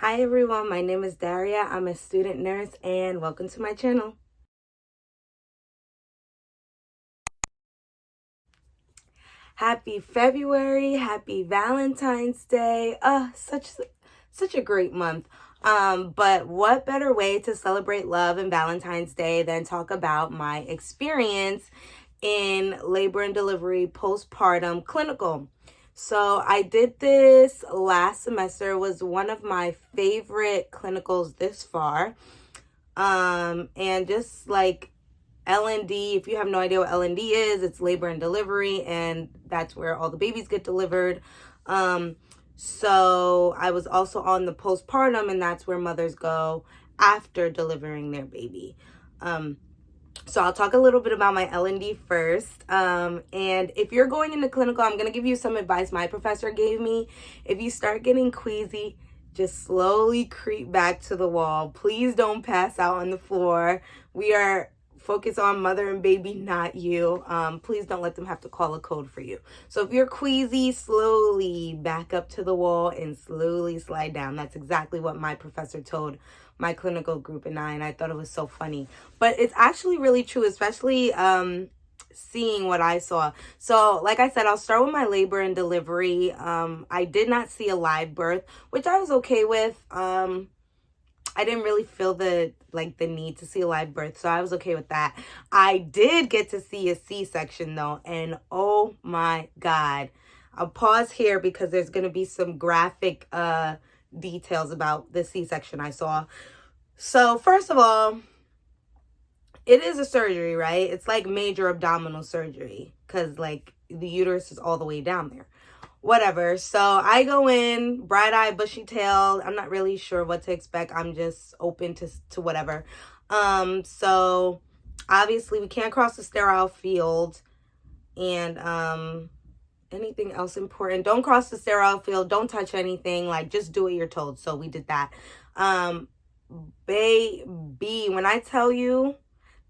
Hi everyone, my name is Daria. I'm a student nurse and welcome to my channel. Happy February, happy Valentine's Day. Such a great month. But what better way to celebrate love and Valentine's Day than talk about my experience in labor and delivery postpartum clinical. So I did this last semester. It was one of my favorite clinicals this far. And just like L&D, if you have no idea what L&D is, it's labor and delivery, and that's where all the babies get delivered. So I was also on the postpartum, and that's where mothers go after delivering their baby. So I'll talk a little bit about my L&D first. And if you're going into clinical, I'm going to give you some advice my professor gave me. If you start getting queasy, just slowly creep back to the wall. Please don't pass out on the floor. We are focused on mother and baby, not you. Please don't let them have to call a code for you. So if you're queasy, slowly back up to the wall and slowly slide down. That's exactly what my professor told my clinical group and I thought it was so funny. But it's actually really true, especially seeing what I saw. So like I said, I'll start with my labor and delivery. I did not see a live birth, which I was okay with. I didn't really feel the need to see a live birth, so I was okay with that. I did get to see a C-section though, and oh my God. I'll pause here because there's going to be some graphic details about the C-section I saw. So first of all, it is a surgery, right? It's like major abdominal surgery because like the uterus is all the way down there. Whatever. So I go in, bright-eyed, bushy-tailed. I'm not really sure what to expect. I'm just open to whatever. So obviously we can't cross the sterile field. And anything else important? Don't cross the sterile field. Don't touch anything. Like, just do what you're told. So we did that. Baby, when I tell you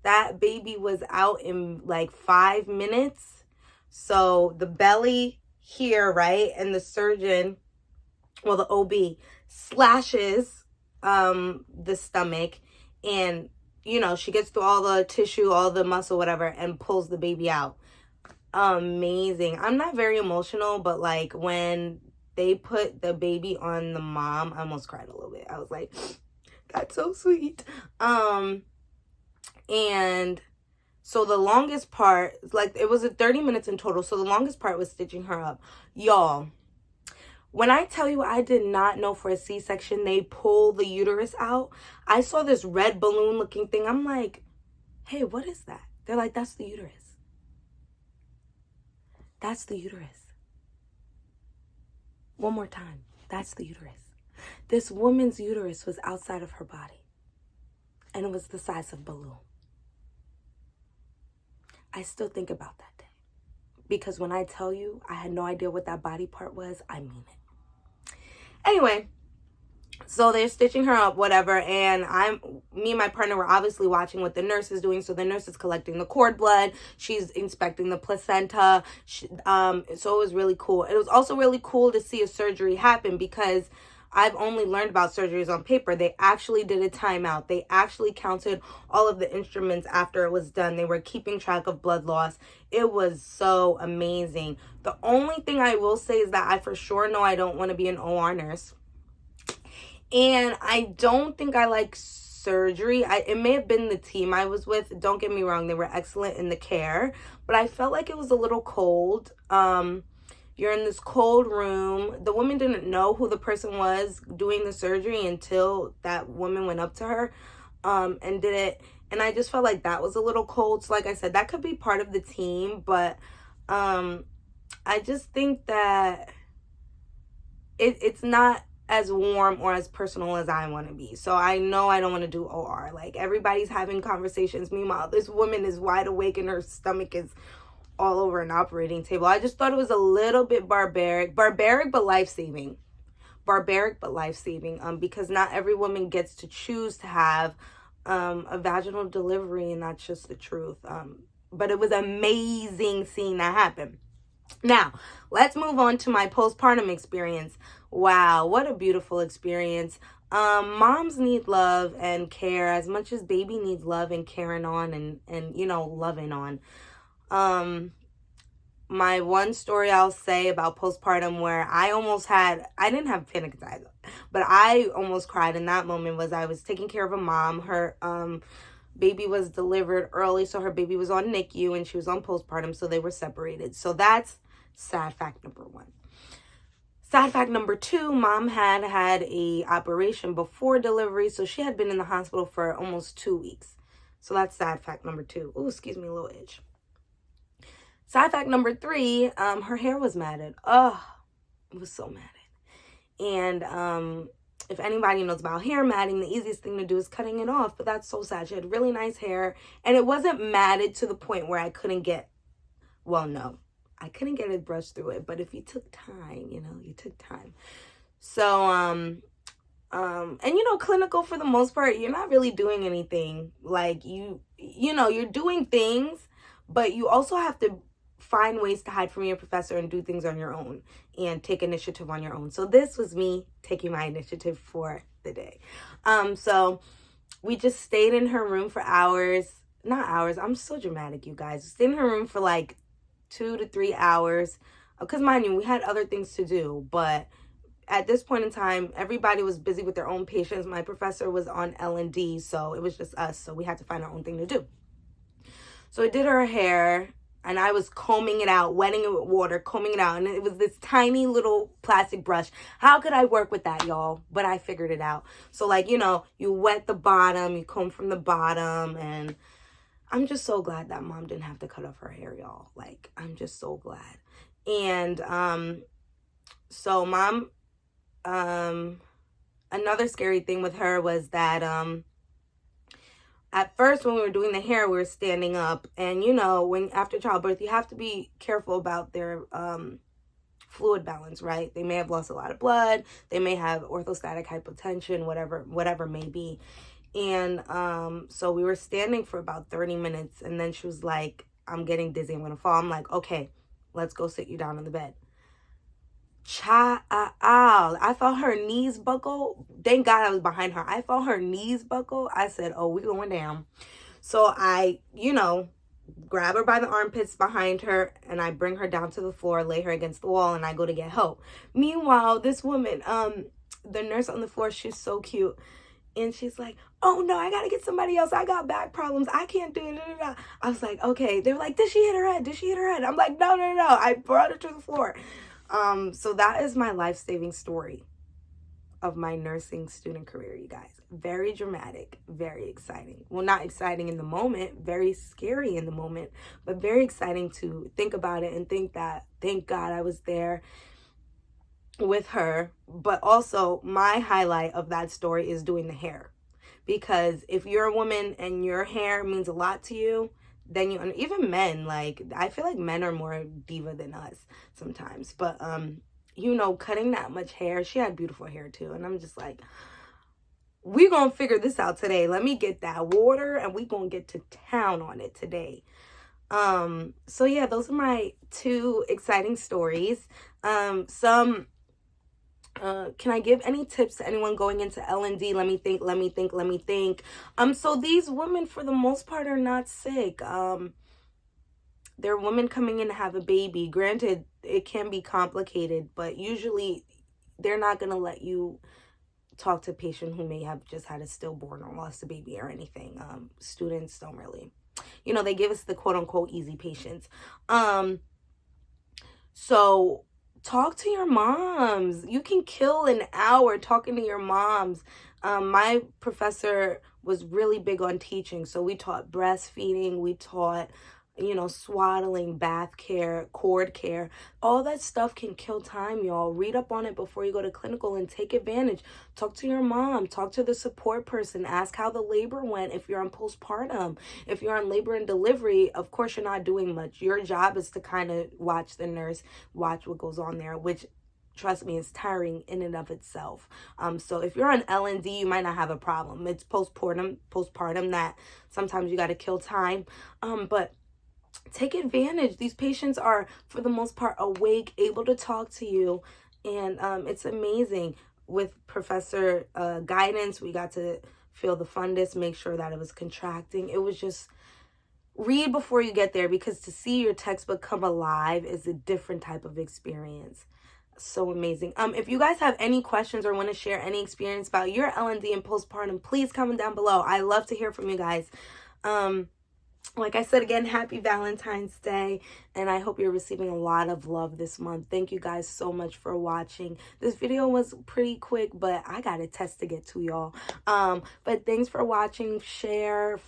that baby was out in like 5 minutes. So the belly here, right? And the surgeon, well, the OB slashes the stomach, and you know, she gets through all the tissue, all the muscle, whatever, and pulls the baby out. Amazing. I'm not very emotional, but like when they put the baby on the mom, I almost cried a little bit. I was like, that's so sweet. And so the longest part, like it was 30 minutes in total. So the longest part was stitching her up. Y'all, when I tell you I did not know for a C-section they pull the uterus out, I saw this red balloon looking thing. I'm like, hey, what is that? They're like, that's the uterus. That's the uterus. One more time. That's the uterus. This woman's uterus was outside of her body, and it was the size of a balloon. I still think about that day, because when I tell you I had no idea what that body part was, I mean it. Anyway, so they're stitching her up, whatever, and me and my partner were obviously watching what the nurse is doing. So the nurse is collecting the cord blood, she's inspecting the placenta. So it was really cool. It was also really cool to see a surgery happen, because I've only learned about surgeries on paper. They actually did a timeout. They actually counted all of the instruments after it was done. They were keeping track of blood loss. It was so amazing. The only thing I will say is that I for sure know I don't want to be an OR nurse. And I don't think I like surgery. It may have been the team I was with. Don't get me wrong. They were excellent in the care. But I felt like it was a little cold. You're in this cold room. The woman didn't know who the person was doing the surgery until that woman went up to her and did it. And I just felt like that was a little cold. So like I said, that could be part of the team. But I just think that it's not as warm or as personal as I want to be. So I know I don't want to do OR. Like, everybody's having conversations. Meanwhile, this woman is wide awake and her stomach is all over an operating table. I just thought it was a little bit barbaric but life-saving. Because not every woman gets to choose to have a vaginal delivery, and that's just the truth. But it was amazing seeing that happen. Now, let's move on to my postpartum experience. Wow, what a beautiful experience. Moms need love and care as much as baby needs love and caring on and loving on. My one story I'll say about postpartum where I didn't have panic attacks, but I almost cried in that moment was I was taking care of a mom. Her baby was delivered early, so her baby was on NICU and she was on postpartum, so they were separated. So that's sad fact number one. Sad fact number two, mom had a operation before delivery, so she had been in the hospital for almost 2 weeks. So that's sad fact number two. Oh, excuse me, a little itch. Side fact number three, her hair was matted. Oh, it was so matted. And if anybody knows about hair matting, the easiest thing to do is cutting it off. But that's so sad. She had really nice hair. And it wasn't matted to the point where I couldn't get, well, no. I couldn't get a brush through it. But if you took time, you took time. So, and clinical for the most part, you're not really doing anything. Like, you're doing things, but you also have to find ways to hide from your professor and do things on your own and take initiative on your own. So this was me taking my initiative for the day. So we just stayed in her room for hours. Not hours. I'm so dramatic, you guys. We stayed in her room for like 2 to 3 hours. Because mind you, we had other things to do. But at this point in time, everybody was busy with their own patients. My professor was on L&D, so it was just us. So we had to find our own thing to do. So I did her hair. And I was combing it out, wetting it with water, combing it out. And it was this tiny little plastic brush. How could I work with that, y'all? But I figured it out. So, you wet the bottom, you comb from the bottom. And I'm just so glad that mom didn't have to cut off her hair, y'all. I'm just so glad. And so mom, another scary thing with her was that at first, when we were doing the hair, we were standing up. And, when after childbirth, you have to be careful about their fluid balance, right? They may have lost a lot of blood. They may have orthostatic hypotension, whatever may be. And so we were standing for about 30 minutes. And then she was like, I'm getting dizzy. I'm going to fall. I'm like, okay, let's go sit you down on the bed. I felt her knees buckle. Thank God I was behind her. I felt her knees buckle. I said, oh, we're going down. So I, grab her by the armpits behind her and I bring her down to the floor, lay her against the wall, and I go to get help. Meanwhile, this woman, the nurse on the floor, she's so cute. And she's like, oh no, I gotta get somebody else. I got back problems. I can't do it. I was like, okay. They were like, did she hit her head? Did she hit her head? I'm like, no. I brought her to the floor. So that is my life-saving story of my nursing student career, you guys. Very dramatic, very exciting. Well, not exciting in the moment, very scary in the moment, but very exciting to think about it and think that, thank God I was there with her. But also, my highlight of that story is doing the hair. Because if you're a woman and your hair means a lot to you, then even men, I feel like men are more diva than us sometimes. But, cutting that much hair, she had beautiful hair too. And I'm just like, we're going to figure this out today. Let me get that water and we're going to get to town on it today. So yeah, those are my 2 exciting stories. Can I give any tips to anyone going into L&D? Let me think. So these women, for the most part, are not sick. They're women coming in to have a baby. Granted, it can be complicated, but usually they're not going to let you talk to a patient who may have just had a stillborn or lost a baby or anything. Students don't really, they give us the quote unquote easy patients. So talk to your moms. You can kill an hour talking to your moms. My professor was really big on teaching. So we taught breastfeeding. We taught, swaddling, bath care, cord care. All that stuff can kill time, y'all. Read up on it before you go to clinical and take advantage. Talk to your mom. Talk to the support person. Ask how the labor went if you're on postpartum. If you're on labor and delivery, of course, you're not doing much. Your job is to kind of watch the nurse, watch what goes on there, which, trust me, is tiring in and of itself. So if you're on L&D, you might not have a problem. It's postpartum that sometimes you got to kill time. But take advantage. These patients are, for the most part, awake, able to talk to you, and it's amazing. with Professor guidance, we got to feel the fundus, make sure that it was contracting. It was just, read before you get there, because to see your textbook come alive is a different type of experience. So amazing. If you guys have any questions or want to share any experience about your L&D and postpartum, please comment down below. I love to hear from you guys. Like I said, again, happy Valentine's Day, and I hope you're receiving a lot of love this month. Thank you guys so much for watching. This video was pretty quick, but I got a test to get to, y'all. But thanks for watching. Share,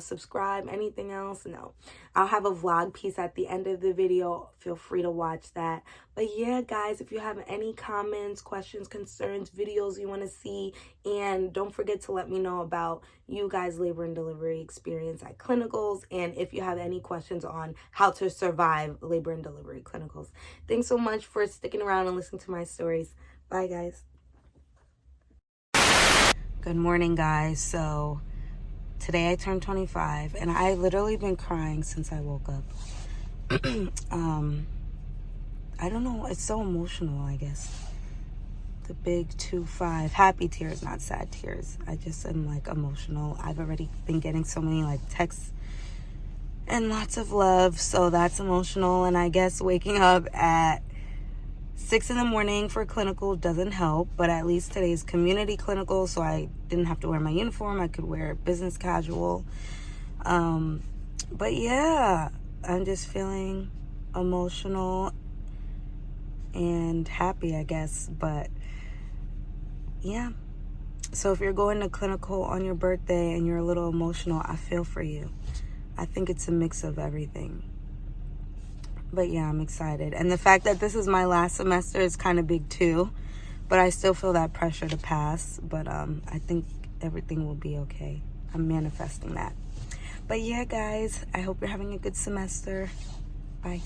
subscribe, anything else? No. I'll have a vlog piece at the end of the video. Feel free to watch that. But yeah, guys, if you have any comments, questions, concerns, videos you want to see, and don't forget to let me know about you guys' labor and delivery experience at clinicals, and if you have any questions on how to survive labor and delivery clinicals. Thanks so much for sticking around and listening to my stories. Bye, guys. Good morning, guys. So today I turned 25, and I literally been crying since I woke up. I don't know, it's so emotional, I guess. The big 2-5, happy tears, not sad tears. I just am like emotional. I've already been getting so many like texts and lots of love, so that's emotional. And I guess waking up at 6 in the morning for clinical doesn't help, but at least today's community clinical, so I didn't have to wear my uniform. I could wear business casual. But yeah, I'm just feeling emotional and happy, I guess. But yeah, so if you're going to clinical on your birthday and you're a little emotional, I feel for you. I think it's a mix of everything. But yeah, I'm excited. And the fact that this is my last semester is kind of big too. But I still feel that pressure to pass. But I think everything will be okay. I'm manifesting that. But yeah, guys, I hope you're having a good semester. Bye.